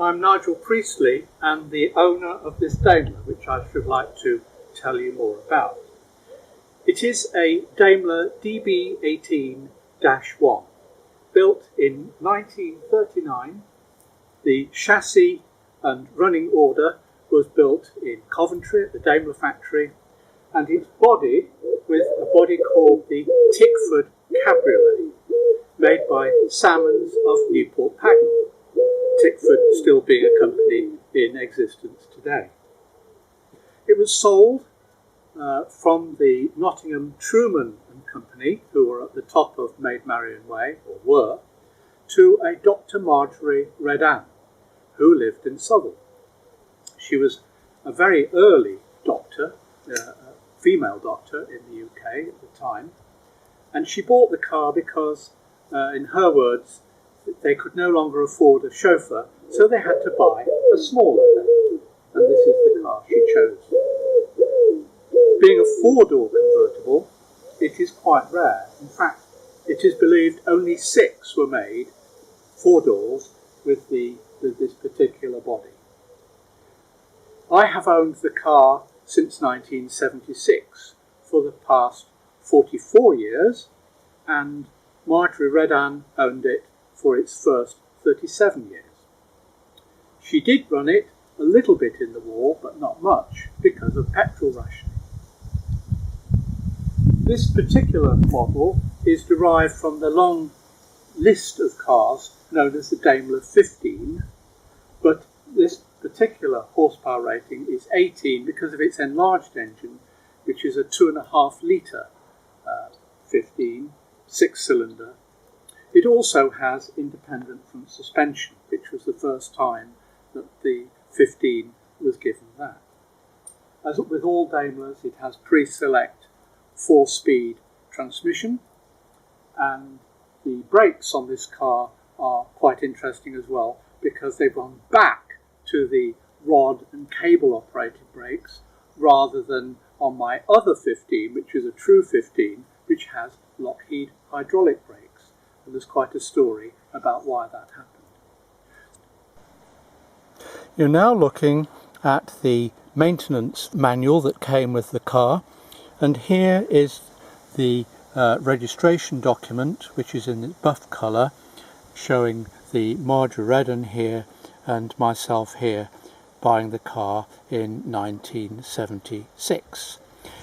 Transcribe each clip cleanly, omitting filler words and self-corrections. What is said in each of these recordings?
I'm Nigel Priestley and the owner of this Daimler, which I should like to tell you more about. It is a Daimler DB18-1, built in 1939. The chassis and running order was built in Coventry at the Daimler factory, and it's bodied with a body called the Tickford Cabriolet, made by Salmons of Newport Pagnell, Tickford still being a company in existence today. It was sold from the Nottingham Truman and Company, who were at the top of Maid Marian Way, or were, to a Dr. Marjorie Redan, who lived in Southall. She was a very early doctor, a female doctor in the UK at the time, and she bought the car because, in her words, they could no longer afford a chauffeur, so they had to buy a smaller Daimler, and this is the car she chose. Being a four-door convertible, it is quite rare. In fact, it is believed only 6 were made, 4 doors, with this particular body. I have owned the car since 1976 for the past 44 years, and Marjorie Redan owned it for its first 37 years. She did run it a little bit in the war, but not much, because of petrol rationing. This particular model is derived from the long list of cars known as the Daimler 15, but this particular horsepower rating is 18 because of its enlarged engine, which is a 2.5 litre 15, 6-cylinder. It also has independent front suspension, which was the first time that the 15 was given that. As with all Daimlers, it has pre-select 4-speed transmission, and the brakes on this car are quite interesting as well, because they've gone back to the rod and cable operated brakes rather than on my other 15, which is a true 15, which has Lockheed hydraulic brakes, and there's quite a story about why that happened. You're now looking at the maintenance manual that came with the car, and here is the registration document, which is in the buff colour, showing the Marjorie Redan here and myself here buying the car in 1976.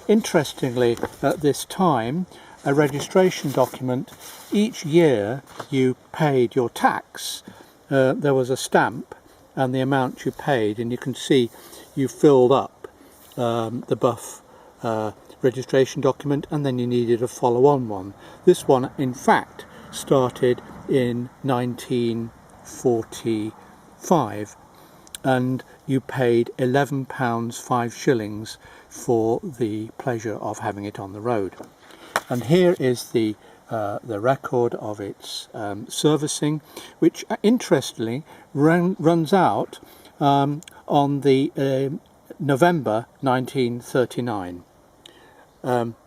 Interestingly, at this time, a registration document, each year you paid your tax, there was a stamp and the amount you paid, and you can see you filled up the buff registration document, and then you needed a follow-on one. This one, in fact, started in 1945, and you paid £11 5 shillings for the pleasure of having it on the road. And here is the record of its servicing, which interestingly runs out on the November 1939.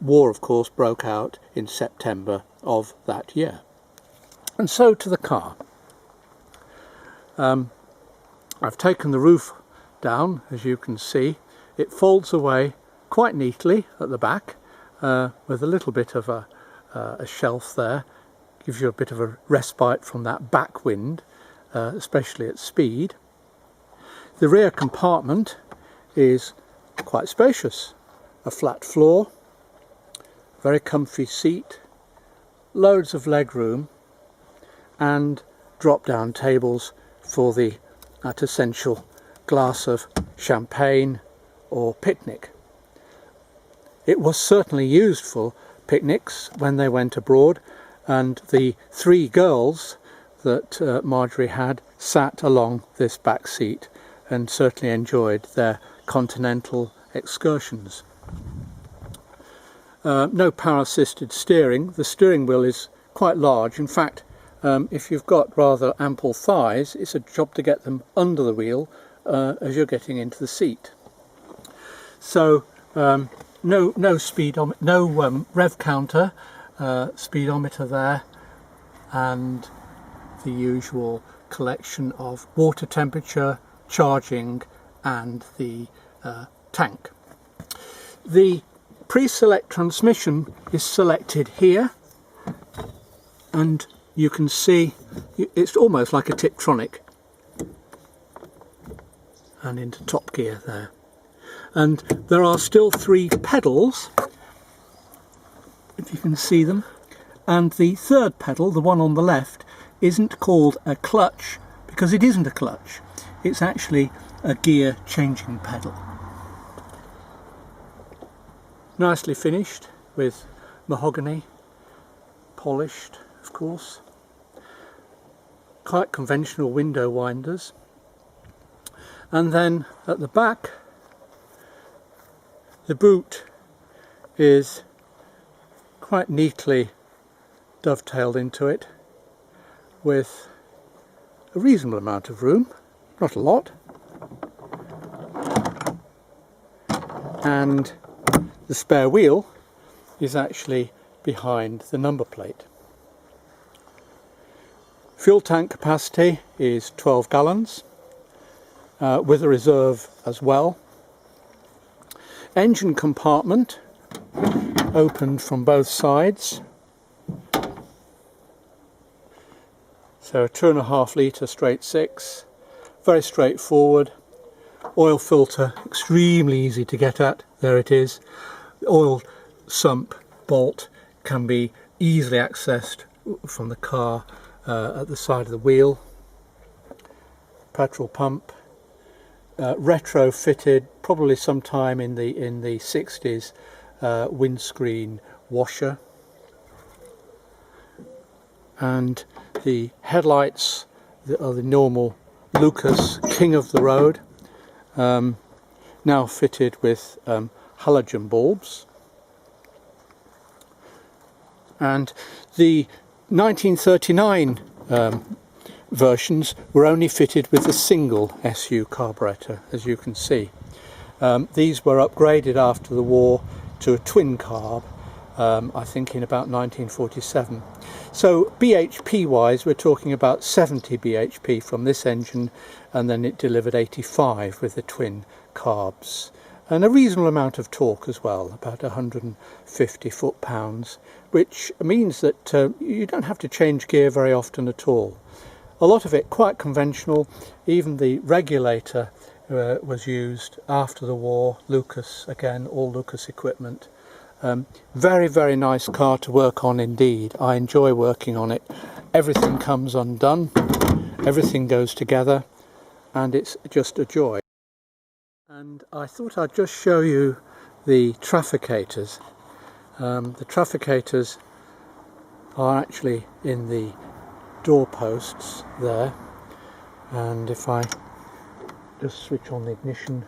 War, of course, broke out in September of that year. And so to the car. I've taken the roof down, as you can see. It folds away quite neatly at the back, with a little bit of a shelf there. Gives you a bit of a respite from that back wind, especially at speed. The rear compartment is quite spacious. A flat floor, very comfy seat, loads of leg room, and drop-down tables for that essential glass of champagne or picnic. It was certainly used for picnics when they went abroad, and the 3 girls that Marjorie had sat along this back seat and certainly enjoyed their continental excursions. No power assisted steering. The steering wheel is quite large. In fact, if you've got rather ample thighs, it's a job to get them under the wheel as you're getting into the seat. So no rev counter, speedometer there, and the usual collection of water temperature, charging and the tank. The pre-select transmission is selected here, and you can see it's almost like a Tiptronic, and into top gear there. And there are still 3 pedals, if you can see them, and the third pedal, the one on the left, isn't called a clutch because it isn't a clutch, it's actually a gear changing pedal. Nicely finished with mahogany, polished of course, quite conventional window winders, and then at the back the boot is quite neatly dovetailed into it with a reasonable amount of room, not a lot, and the spare wheel is actually behind the number plate. Fuel tank capacity is 12 gallons with a reserve as well. Engine compartment opened from both sides, so a 2.5 litre straight 6, very straightforward. Oil filter, extremely easy to get at, there it is. The oil sump bolt can be easily accessed from the car at the side of the wheel. Petrol pump, retrofitted probably sometime in the 60s, windscreen washer, and the headlights are the normal Lucas King of the Road, now fitted with halogen bulbs. And the 1939 versions were only fitted with a single SU carburetor, as you can see. These were upgraded after the war to a twin carb, I think in about 1947. So BHP wise we're talking about 70 BHP from this engine, and then it delivered 85 with the twin carbs, and a reasonable amount of torque as well, about 150 foot-pounds, which means that you don't have to change gear very often at all. A lot of it quite conventional. Even the regulator was used after the war. Lucas, again, all Lucas equipment. Very, very nice car to work on indeed. I enjoy working on it. Everything comes undone, everything goes together, and it's just a joy. And I thought I'd just show you the trafficators. The trafficators are actually in the doorposts there, and if I just switch on the ignition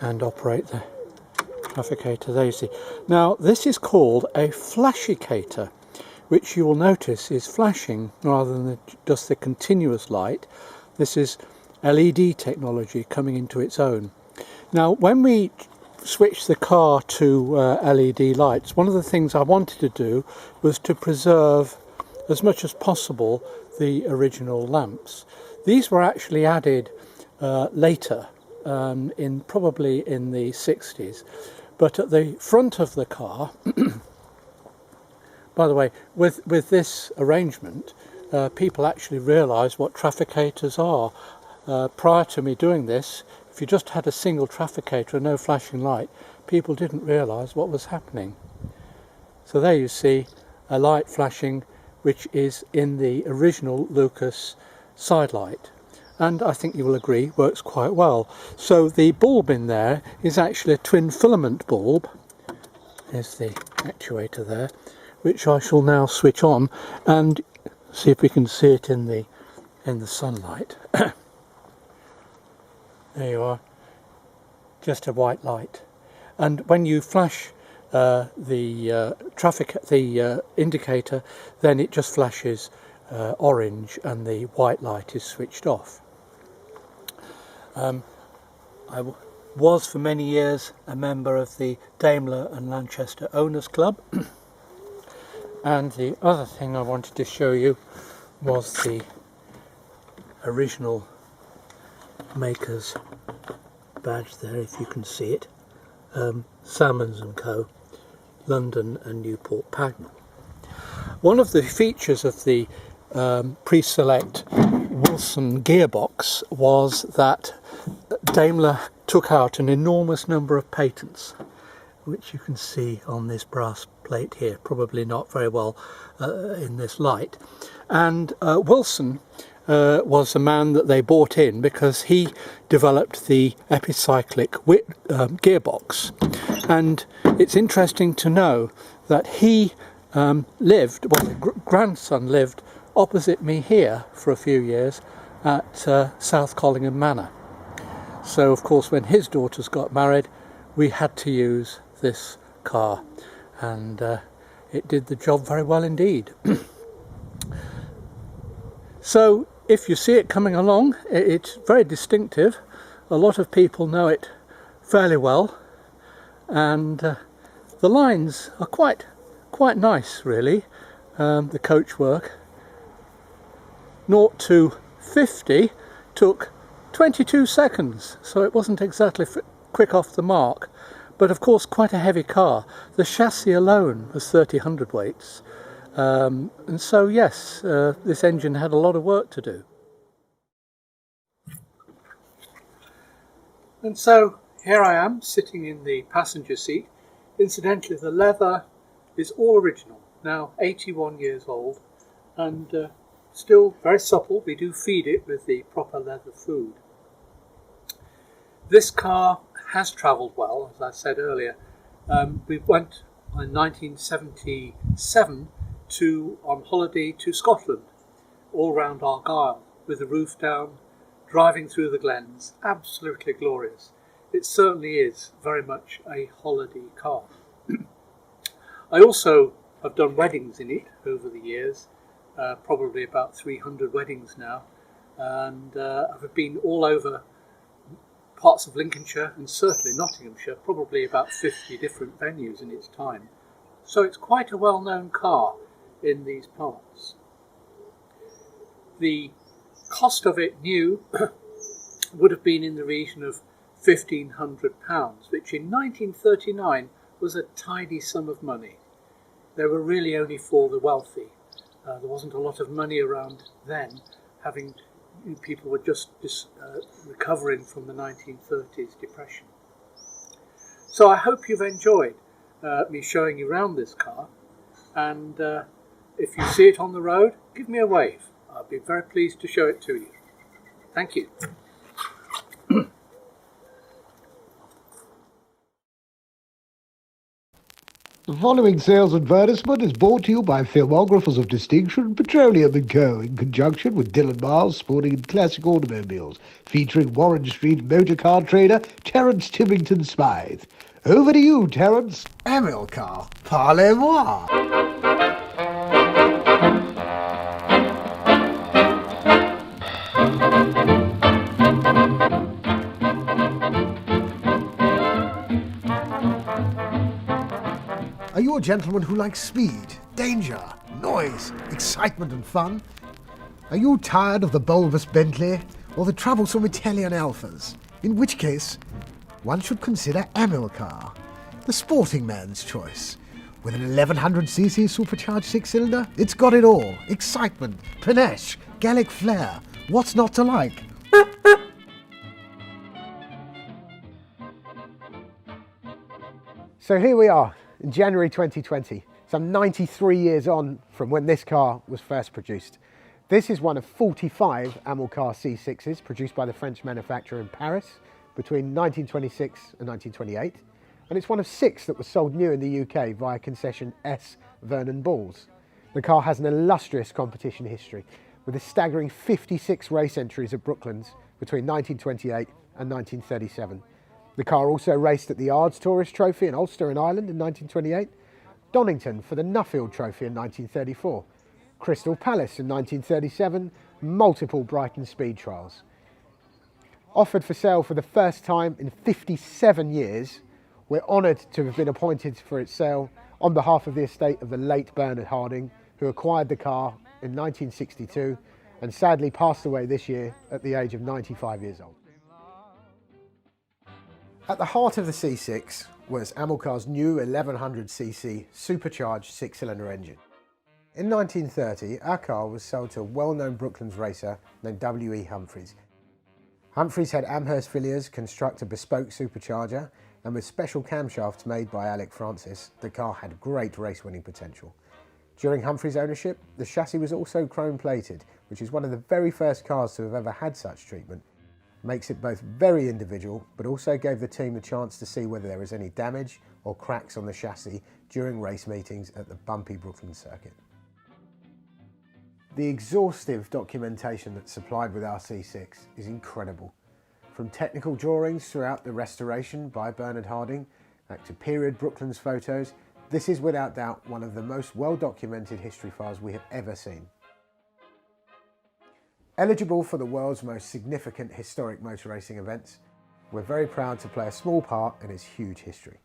and operate the trafficator, there you see. Now this is called a flashicator, which you will notice is flashing rather than just the continuous light. This is LED technology coming into its own. Now when we switched the car to LED lights, one of the things I wanted to do was to preserve as much as possible the original lamps. These were actually added later, probably in the 60s, but at the front of the car by the way, with this arrangement people actually realise what trafficators are. Prior to me doing this, if you just had a single trafficator and no flashing light, people didn't realise what was happening. So there you see a light flashing which is in the original Lucas side light, and I think you will agree works quite well. So the bulb in there is actually a twin filament bulb. There's the actuator there, which I shall now switch on and see if we can see it in the sunlight. There you are, just a white light, and when you flash the indicator, then it just flashes orange and the white light is switched off. I was for many years a member of the Daimler and Lanchester Owners Club, and the other thing I wanted to show you was the original maker's badge there, if you can see it. Salmons & Co, London and Newport Pagnell. One of the features of the pre-select Wilson gearbox was that Daimler took out an enormous number of patents, which you can see on this brass plate here, probably not very well in this light. And Wilson was the man that they bought in because he developed the epicyclic gearbox. And it's interesting to know that he lived, well, his grandson lived opposite me here for a few years at South Collingham Manor. So of course when his daughters got married we had to use this car, and it did the job very well indeed. So if you see it coming along, it's very distinctive. A lot of people know it fairly well, and the lines are quite nice really. The coachwork. 0 to 50 took 22 seconds, so it wasn't exactly quick off the mark, but of course quite a heavy car. The chassis alone was 30 hundredweights, and so yes, this engine had a lot of work to do. And so here I am sitting in the passenger seat. Incidentally, the leather is all original, now 81 years old, and still very supple. We do feed it with the proper leather food. This car has travelled well, as I said earlier. We went in 1977 on holiday to Scotland, all round Argyll, with the roof down, driving through the glens. Absolutely glorious. It certainly is very much a holiday car. I also have done weddings in it over the years. Probably about 300 weddings now, and I've been all over parts of Lincolnshire and certainly Nottinghamshire, probably about 50 different venues in its time. So it's quite a well-known car in these parts. The cost of it new would have been in the region of £1,500, which in 1939 was a tidy sum of money. They were really only for the wealthy. There wasn't a lot of money around then, people were just recovering from the 1930s depression. So I hope you've enjoyed me showing you around this car, and if you see it on the road, give me a wave. I'll be very pleased to show it to you. Thank you. The following sales advertisement is brought to you by Filmographers of Distinction, Petroleum & Co. in conjunction with Dylan Miles Sporting and Classic Automobiles, featuring Warren Street motor car trader Terence Timmington Smythe. Over to you, Terence. Amilcar, parlez-moi. Are you a gentleman who likes speed, danger, noise, excitement and fun? Are you tired of the bulbous Bentley or the troublesome Italian Alphas? In which case, one should consider Amilcar, the sporting man's choice. With an 1100cc supercharged six-cylinder, it's got it all. Excitement, panache, Gallic flair. What's not to like? So here we are in January 2020, some 93 years on from when this car was first produced. This is one of 45 Amilcar C6s produced by the French manufacturer in Paris between 1926 and 1928, and it's one of 6 that was sold new in the UK via concession S. Vernon Bulls. The car has an illustrious competition history with a staggering 56 race entries at Brooklands between 1928 and 1937. The car also raced at the Ards Tourist Trophy in Ulster in Ireland in 1928, Donington for the Nuffield Trophy in 1934, Crystal Palace in 1937, multiple Brighton speed trials. Offered for sale for the first time in 57 years, we're honoured to have been appointed for its sale on behalf of the estate of the late Bernard Harding, who acquired the car in 1962 and sadly passed away this year at the age of 95 years old. At the heart of the C6 was Amilcar's new 1100cc supercharged six-cylinder engine. In 1930, our car was sold to a well-known Brooklands racer named W.E. Humphreys. Humphreys had Amherst Villiers construct a bespoke supercharger, and with special camshafts made by Alec Francis, the car had great race-winning potential. During Humphreys' ownership, the chassis was also chrome-plated, which is one of the very first cars to have ever had such treatment. Makes it both very individual, but also gave the team a chance to see whether there was any damage or cracks on the chassis during race meetings at the bumpy Brooklands circuit. The exhaustive documentation that's supplied with our C6 is incredible. From technical drawings throughout the restoration by Bernard Harding, back to period Brooklands photos, this is without doubt one of the most well-documented history files we have ever seen. Eligible for the world's most significant historic motor racing events, we're very proud to play a small part in its huge history.